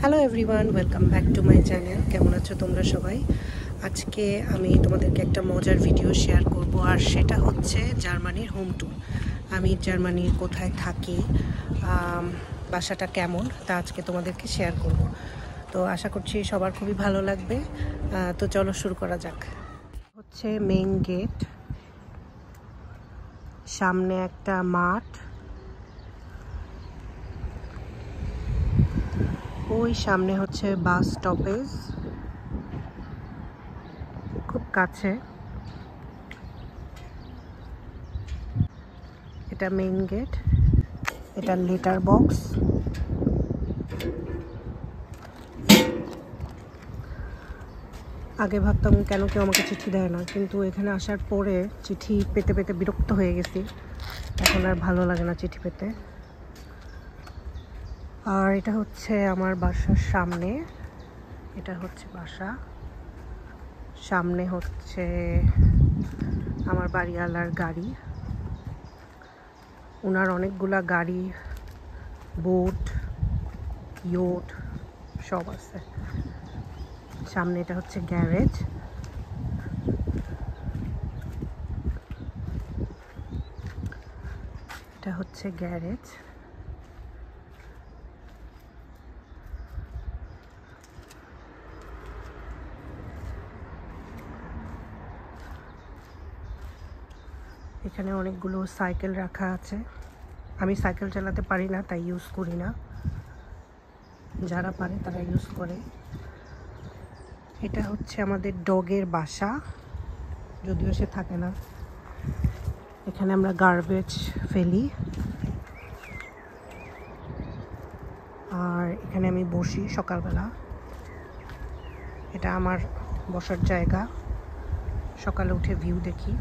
Hello everyone, welcome back to my channel. কেমন আছো তোমরা সবাই? আজকে আমি তোমাদেরকে একটা মজার ভিডিও শেয়ার করব, আর সেটা হচ্ছে জার্মানির হোম ট্যুর। আমি জার্মানির কোথায় থাকি, বাসাটা কেমন, তা আজকে তোমাদেরকে শেয়ার করব। তো আশা করছি সবার খুবই ভালো লাগবে। তো চলো শুরু করা যাক। হচ্ছে মেইন গেট, সামনে একটা মাঠ, ওই সামনে হচ্ছে বাস স্টপেজ, খুব কাছে। এটা মেইন গেট, এটা লেটার বক্স। আগে ভাবতাম কেন কেউ আমাকে চিঠি দেয় না, কিন্তু এখানে আসার পরে চিঠি পেতে পেতে বিরক্ত হয়ে গেছি। এখন আর ভালো লাগে না চিঠি পেতে। আর এটা হচ্ছে আমার বাসার সামনে, এটা হচ্ছে বাসা। সামনে হচ্ছে আমার বাড়িওয়ালার গাড়ি, ওনার অনেকগুলা গাড়ি, বোট, ইয়োট সব আছে। সামনে এটা হচ্ছে গ্যারেজ। এটা হচ্ছে গ্যারেজ। এখানে অনেকগুলো সাইকেল রাখা আছে। আমি সাইকেল চালাতে পারি না, তাই ইউজ করি না। যারা পারে তারা ইউজ করে। এটা হচ্ছে আমাদের ডগের বাসা, যদিও সে থাকে না। এখানে আমরা গার্বেজ ফেলি, আর এখানে আমি বসি সকালবেলা। এটা আমার বসার জায়গা। সকালে উঠে ভিউ দেখি,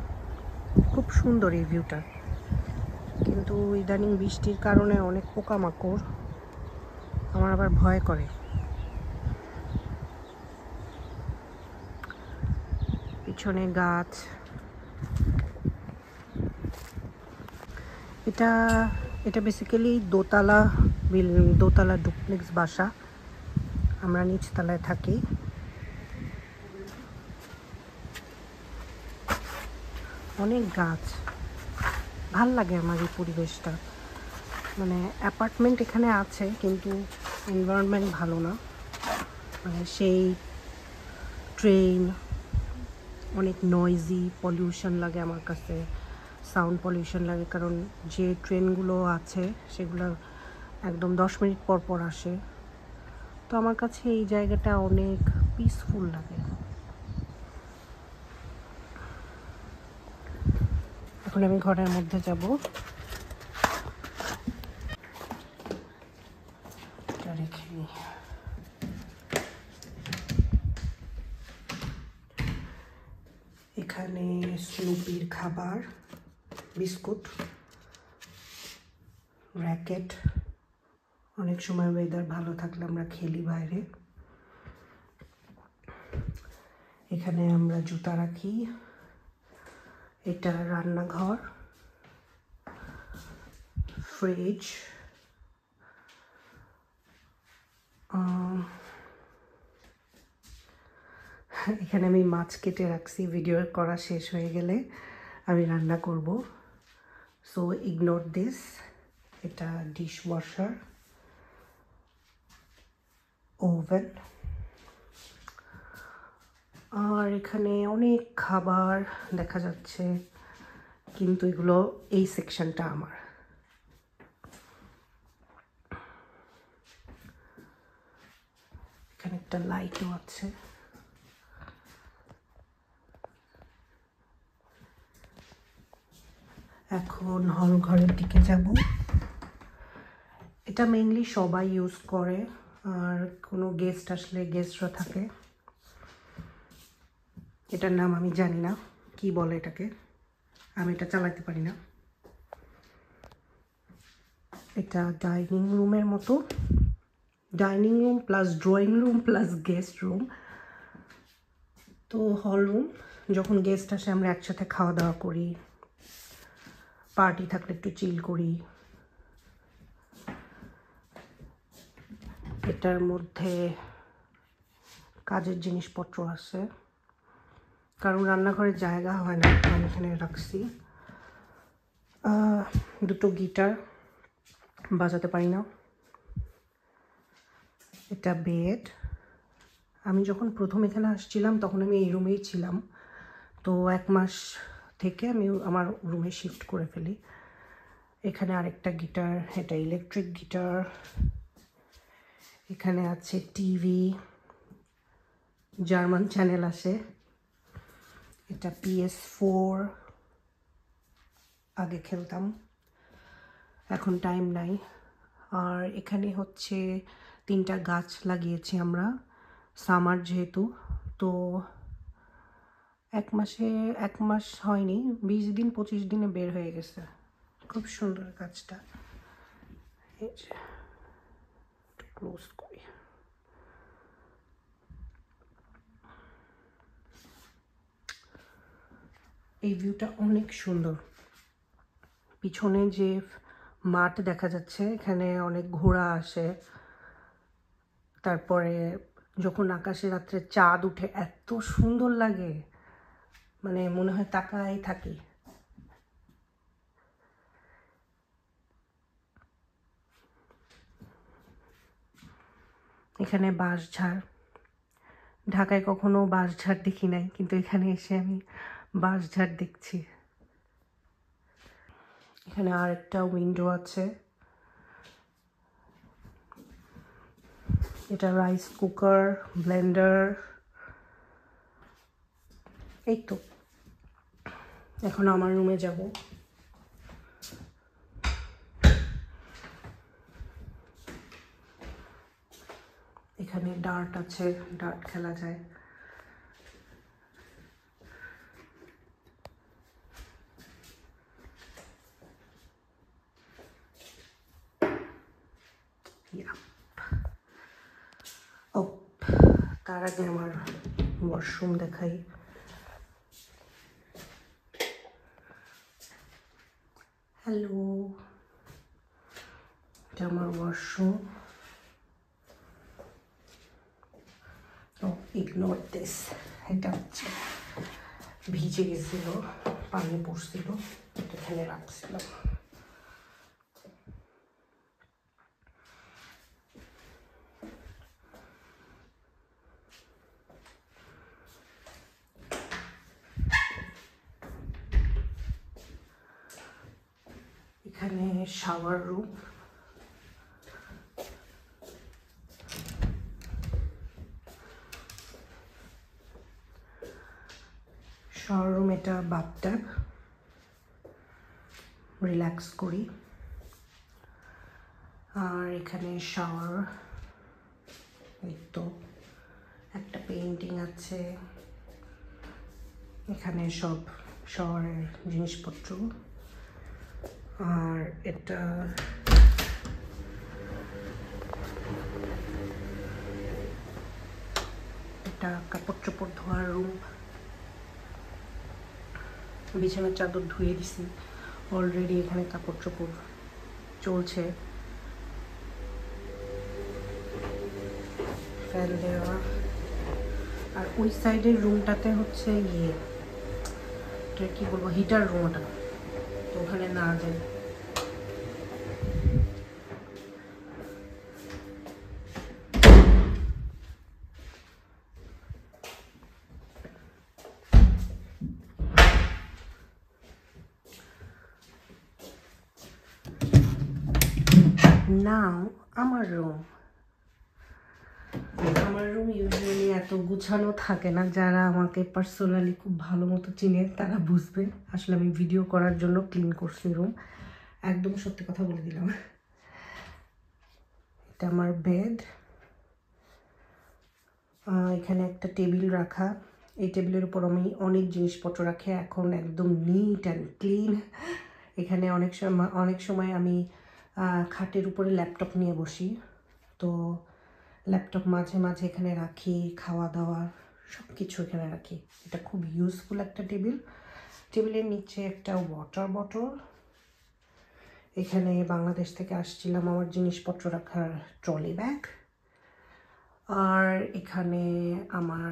খুব সুন্দর এই ভিউটা। কিন্তু ইদানিং বৃষ্টির কারণে অনেক পোকামাকড়, আমার আবার ভয় করে। পিছনে গাছ। এটা বেসিক্যালি দোতলা ডুপ্লেক্স বাসা। আমরা নিচতলায় থাকি। অনেক গাছ, ভাল লাগে আমার এই পরিবেশটা। মানে অ্যাপার্টমেন্ট এখানে আছে, কিন্তু এনভায়রনমেন্ট ভালো না। মানে সেই ট্রেন, অনেক নয়েজি, পলিউশন লাগে আমার কাছে, সাউন্ড পলিউশন লাগে। কারণ যে ট্রেনগুলো আছে সেগুলো একদম 10 মিনিট পর পর আসে। তো আমার কাছে এই জায়গাটা অনেক পিসফুল লাগে। এখন আমি ঘরের মধ্যে যাব। এখানে স্নুপির খাবার, বিস্কুট, র্যাকেট। অনেক সময় ওয়েদার ভালো থাকলে আমরা খেলি বাইরে। এখানে আমরা জুতা রাখি। এটা রান্নাঘর, ফ্রিজ। এখানে আমি মাছ কেটে রাখছি, ভিডিও করা শেষ হয়ে গেলে আমি রান্না করব, সো ইগনোর দিস। এটা ডিশ ওয়াশার, ওভেন। আর এখানে অনেক খাবার দেখা যাচ্ছে, কিন্তু এগুলো এই সেকশনটা আমার। এখানে একটা লাইটও আছে। এখন হল ঘরের দিকে যাব। এটা মেইনলি সবাই ইউজ করে, আর কোনো গেস্ট আসলে গেস্টরা থাকে। এটার নাম আমি জানি না, কি বলে এটাকে, আমি এটা চালাতে পারি না। এটা ডাইনিং রুমের মতো, dining room plus drawing room plus guest room. তো হল রুম, যখন গেস্ট আসে আমরা একসাথে খাওয়া দাওয়া করি, পার্টি থাকলে একটু চিল করি। এটার মধ্যে কাজের জিনিসপত্র আছে, কারণ রান্নাঘরে জায়গা হয় না, আমি এখানে রাখছি। দুটো গিটার, বাজাতে পারি না। এটা বেড। আমি যখন প্রথম এখানে আসছিলাম তখন আমি এই রুমেই ছিলাম, তো 1 মাস থেকে আমি আমার রুমে শিফট করে ফেলি। এখানে আরেকটা গিটার, এটা ইলেকট্রিক গিটার। এখানে আছে টিভি, জার্মান চ্যানেল আছে। এটা PS4, আগে খেলতাম, এখন টাইম নাই। আর এখানে হচ্ছে 3টা গাছ লাগিয়েছি আমরা, সামার যেহেতু, তো 1 মাস হয়নি, 20 দিন 25 দিনে বের হয়ে গেছে। খুব সুন্দর গাছটা। এই যে একটু ক্লোজ করি। এই ভিউটা অনেক সুন্দর। পিছনে যে মাঠ দেখা যাচ্ছে, এখানে অনেক ঘোড়া আসে। তারপরে যখন আকাশে রাত্রে চাঁদ উঠে এত সুন্দর লাগে, মানে মনে হয় তাকাই থাকি। এখানে বাঁশঝাড়, ঢাকায় কখনো বাঁশঝাড় দেখি নাই, কিন্তু এখানে এসে আমি বাঁশঝাড় দেখছি। এখানে আরেকটা উইন্ডো আছে। এটা রাইস কুকার, ব্লেন্ডার। এই তো, এখন আমার রুমে যাব। এখানে ডার্ট আছে, ডার্ট খেলা যায়। ও, তার আগে আমার ওয়াশরুম দেখাই। হ্যালো, এটা আমার ওয়াশরুম। O, ignore this. এটা হচ্ছে ভিজে গেছিল, পানি পড়ছিল, এখানে রাখছিলাম। এখানে শাওয়ার রুম। শাওয়ার রুম, এটা বাথটাব, রিল্যাক্স করি। আর এখানে শাওয়ার, এই তো একটা পেইন্টিং আছে। এখানে সব শাওয়ারের জিনিসপত্র। আর এটা কাপড় চোপড় ধোয়ার রুম। বিছানার চাদর ধুয়ে দিছি অলরেডি, এখানে কাপড় চোপড় চলছে। ফ্যান দেওয়া। আর ওই সাইডের রুমটাতে হচ্ছে এটা কি বলবো, হিটার রুম ওটা, তো ওখানে না যাই। নাও আমার রুম। আমার রুম ইউজুয়ালি এত গুছানো থাকে না, যারা আমাকে পার্সোনালি খুব ভালো মতো চিনে তারা বুঝবে। আসলে আমি ভিডিও করার জন্য ক্লিন করছি রুম, একদম সত্যি কথা বলে দিলাম। এটা আমার বেড। এখানে একটা টেবিল রাখা, এই টেবিলের উপর আমি অনেক জিনিসপত্র রাখি, এখন একদম নিট অ্যান্ড ক্লিন। এখানে অনেক সময় আমি খাটের উপরে ল্যাপটপ নিয়ে বসি, তো ল্যাপটপ মাঝে মাঝে এখানে রাখি, খাওয়া দাওয়া সব কিছু এখানে রাখি। এটা খুব ইউজফুল একটা টেবিল। টেবিলের নিচে একটা ওয়াটার বটল। এখানে বাংলাদেশ থেকে আসছিলাম, আমার জিনিসপত্র রাখার ট্রলি ব্যাগ। আর এখানে আমার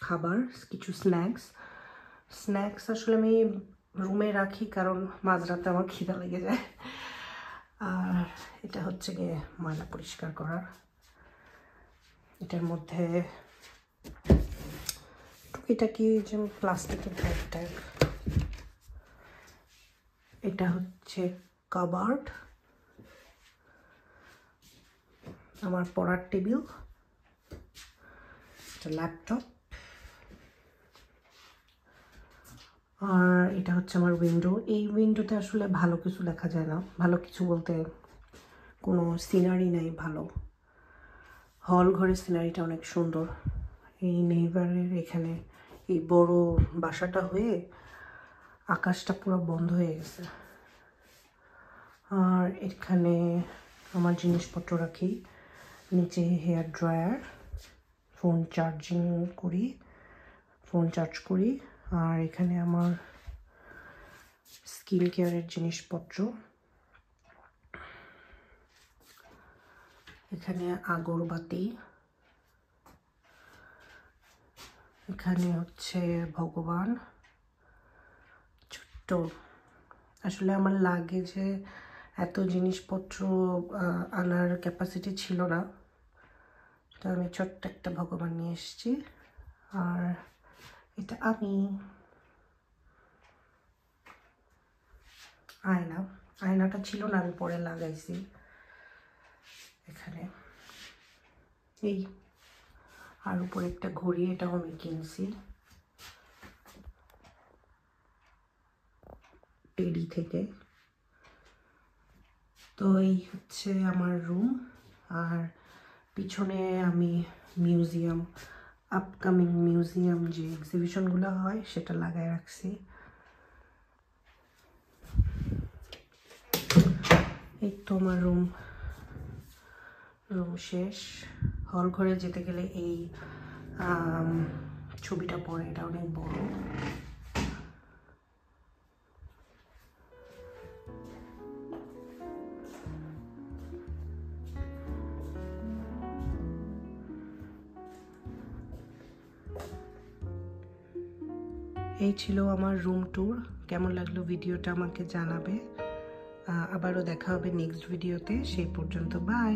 খাবার কিছু স্ন্যাক্স আসলে আমি রুমে রাখি, কারণ মাঝরাতে আমার খিদা লেগে যায়। আর এটা হচ্ছে গিয়ে ময়লা পরিষ্কার করার, এটার মধ্যে টুকিটাকি যে প্লাস্টিকের ব্যাগ ট্যাগ। এটা হচ্ছে কাবার্ড, আমার পড়ার টেবিল, এটা ল্যাপটপ, আর এটা হচ্ছে আমার উইন্ডো। এই উইন্ডোতে আসলে ভালো কিছু দেখা যায় না, ভালো কিছু বলতে কোনো সিনারি নাই ভালো। হল ঘরের সিনারিটা অনেক সুন্দর। এই নেইবারের এখানে এই বড় বাসাটা হয়ে আকাশটা পুরো বন্ধ হয়ে গেছে। আর এখানে আমার জিনিসপত্র রাখি, নিচে হেয়ার ড্রায়ার, ফোন চার্জ করি। আর এখানে আমার স্কিন কেয়ারের জিনিসপত্র, এখানে আগরবাতি, এখানে হচ্ছে ভগবান ছোট্ট। আসলে আমার লাগে যে এত জিনিসপত্র আনার ক্যাপাসিটি ছিল না, তো আমি ছোট্ট একটা ভগবান নিয়ে এসেছি। আর এটা আয়নাটা ছিল না, আমি পরে লাগাইছি এখানে। এই আর উপরে একটা ঘড়ি, এটাও আমি কিনছি টেডি থেকে। তো এই হচ্ছে আমার রুম। আর পিছনে আমি আপকামিং মিউজিয়াম যে এক্সিবিশনগুলো হয় সেটা লাগায় রাখছি। এই তো আমার রুম শেষ। হল ঘরে যেতে গেলে এই ছবিটা পড়ে, এটা অনেক বড়। এই ছিল আমার রুম ট্যুর। কেমন লাগলো ভিডিওটা আমাকে জানাবে। আবারও দেখা হবে নেক্সট ভিডিওতে। সেই পর্যন্ত বাই।